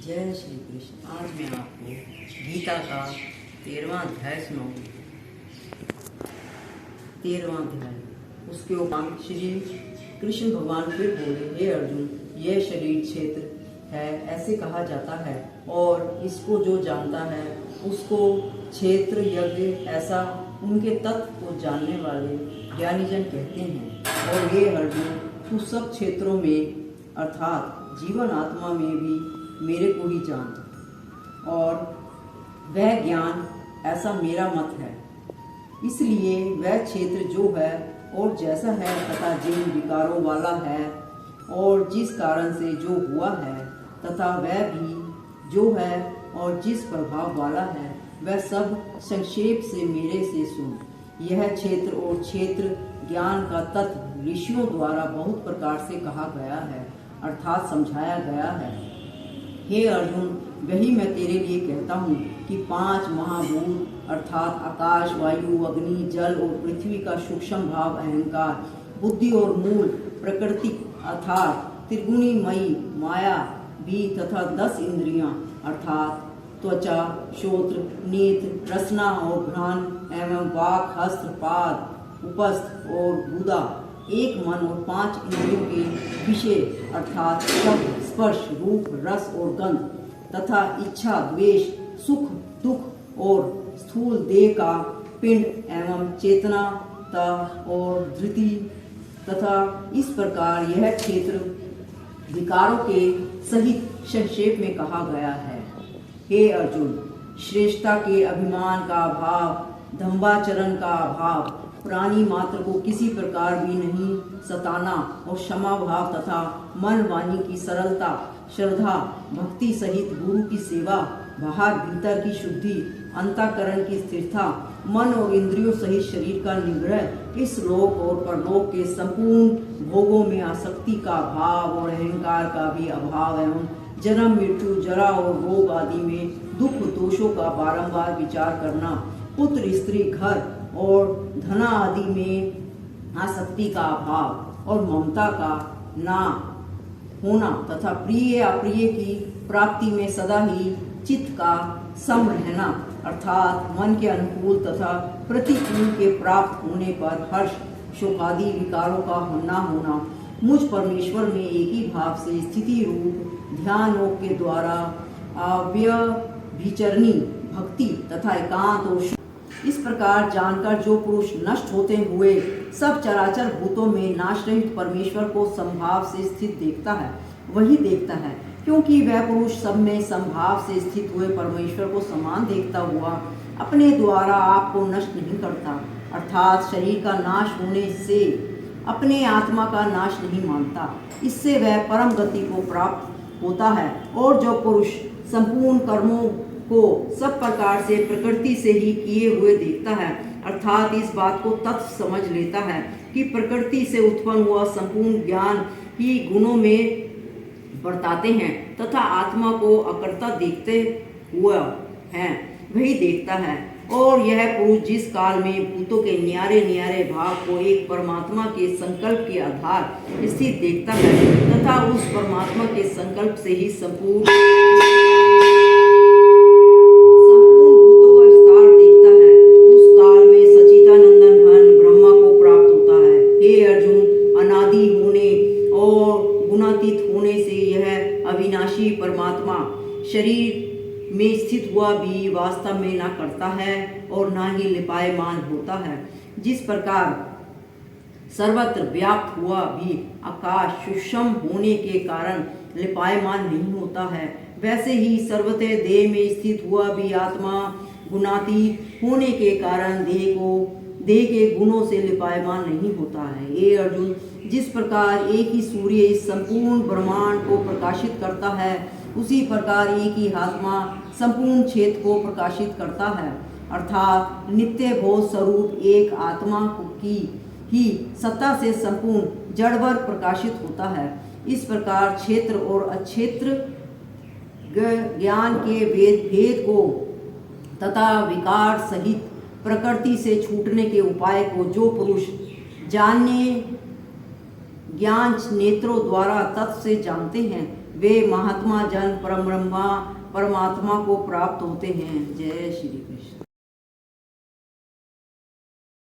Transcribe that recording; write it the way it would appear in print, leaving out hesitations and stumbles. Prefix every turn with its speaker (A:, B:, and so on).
A: जय श्री कृष्ण। आज मैं आपको गीता का 13वां अध्याय सुनाऊंगी। 13वां अध्याय उसके ऊपर श्री कृष्ण भगवान फिर बोले, हे अर्जुन, यह शरीर क्षेत्र है ऐसे कहा जाता है, और इसको जो जानता है उसको क्षेत्र यज्ञ ऐसा उनके तत्व को जानने वाले ज्ञानीजन कहते हैं। और हे अर्जुन, तू सब क्षेत्रों में अर्थात जीवन आत्मा में भी मेरे को ही जान, और वह ज्ञान ऐसा मेरा मत है। इसलिए वह क्षेत्र जो है और जैसा है तथा जिन विकारों वाला है और जिस कारण से जो हुआ है तथा वह भी जो है और जिस प्रभाव वाला है, वह सब संक्षेप से मेरे से सुन। यह क्षेत्र और क्षेत्र ज्ञान का तत्व ऋषियों द्वारा बहुत प्रकार से कहा गया है, अर्थात समझाया गया है। हे अर्जुन, वही मैं तेरे लिए कहता हूँ कि 5 महाभूत अर्थात आकाश, वायु, अग्नि, जल और पृथ्वी का सूक्ष्म भाव अहंकार, बुद्धि और मूल प्रकृति अर्थात त्रिगुणीमयी माया भी तथा 10 इंद्रियां अर्थात त्वचा, श्रोत्र, नेत्र, रसना और घ्राण एवं वाक, हस्त, पाद, उपस्थ और गुदा, एक मन और 5 इंद्रियों के विषय अर्थात शब्द, स्पर्श, रूप, रस और गंध तथा इच्छा, द्वेष, सुख, दुख और स्थूल देह का पिंड एवं चेतना और धृति तथा इस प्रकार यह क्षेत्र विकारों के सहित संक्षेप में कहा गया है। हे अर्जुन, श्रेष्ठता के अभिमान का अभाव, दंभाचरण का अभाव, प्राणी मात्र को किसी प्रकार भी नहीं सताना और क्षमा भाव तथा मन वाणी की सरलता, श्रद्धा, भक्ति सहित गुरु की सेवा, बाहर भीतर की शुद्धि, अंतःकरण की स्थिरता, मन और इंद्रियों सहित शरीर का निग्रह, इस लोक और परलोक के संपूर्ण भोगों में आसक्ति का भाव और अहंकार का भी अभाव एवं जन्म, मृत्यु, जरा और रोग आदि में दुख दोषों का बारंबार विचार करना, पुत्र, स्त्री, घर और धना आदि में आसक्ति का अभाव और ममता का ना होना तथा प्रिय अप्रिय की प्राप्ति में सदा ही चित्त का सम रहना अर्थात मन के अनुकूल तथा प्रतिकूल के प्राप्त होने पर हर्ष, शोकादि विकारों का ना होना, मुझ परमेश्वर में एक ही भाव से स्थिति रूप ध्यान योग के द्वारा अव्यभिचरणी भक्ति तथा एकांत और इस प्रकार जानकर जो पुरुष नष्ट होते हुए सब चराचर भूतों में नाश रहित परमेश्वर को संभाव से स्थित देखता है, वही देखता है, क्योंकि वह पुरुष सब में संभाव से स्थित हुए परमेश्वर को समान देखता हुआ अपने द्वारा आपको नष्ट नहीं करता, अर्थात शरीर का नाश होने से अपने आत्मा का नाश नहीं मानता। इससे वह परम गति को प्राप्त होता है। और जो पुरुष संपूर्ण कर्मों को सब प्रकार से प्रकृति से ही किए हुए देखता है, अर्थात इस बात को तत्व समझ लेता है कि प्रकृति से उत्पन्न हुआ संपूर्ण ज्ञान ही गुणों में बरताते हैं तथा आत्मा को अकर्ता देखते हुआ है, वही देखता है। और यह पुरुष जिस काल में भूतों के न्यारे न्यारे भाव को एक परमात्मा के संकल्प के आधार स्थित देखता है तथा उस परमात्मा के संकल्प से ही संपूर्ण अविनाशी परमात्मा शरीर में स्थित हुआ भी वास्तव में ना करता है और ना ही लिपायमान होता है। जिस प्रकार सर्वत्र व्याप्त हुआ भी आकाश सूक्ष्म होने के कारण लिपायमान नहीं होता है, वैसे ही सर्वतः देह में स्थित हुआ भी आत्मा गुणातीत होने के कारण देह के गुणों से लिपायमान नहीं होता है। ये अर्जुन, जिस प्रकार एक ही सूर्य इस संपूर्ण ब्रह्मांड को प्रकाशित करता है, उसी प्रकार एक ही आत्मा संपूर्ण क्षेत्र को प्रकाशित करता है, अर्थात नित्य बोध स्वरूप एक आत्मा की ही सत्ता से संपूर्ण जड़वर प्रकाशित होता है। इस प्रकार क्षेत्र और अक्षेत्र ज्ञान के भेद को तथा विकार सहित प्रकृति से छूटने के उपाय को जो पुरुष जानने ज्ञान नेत्रों द्वारा तत्व से जानते हैं, वे महात्मा जन परम ब्रह्मा परमात्मा को प्राप्त होते हैं। जय श्री कृष्ण।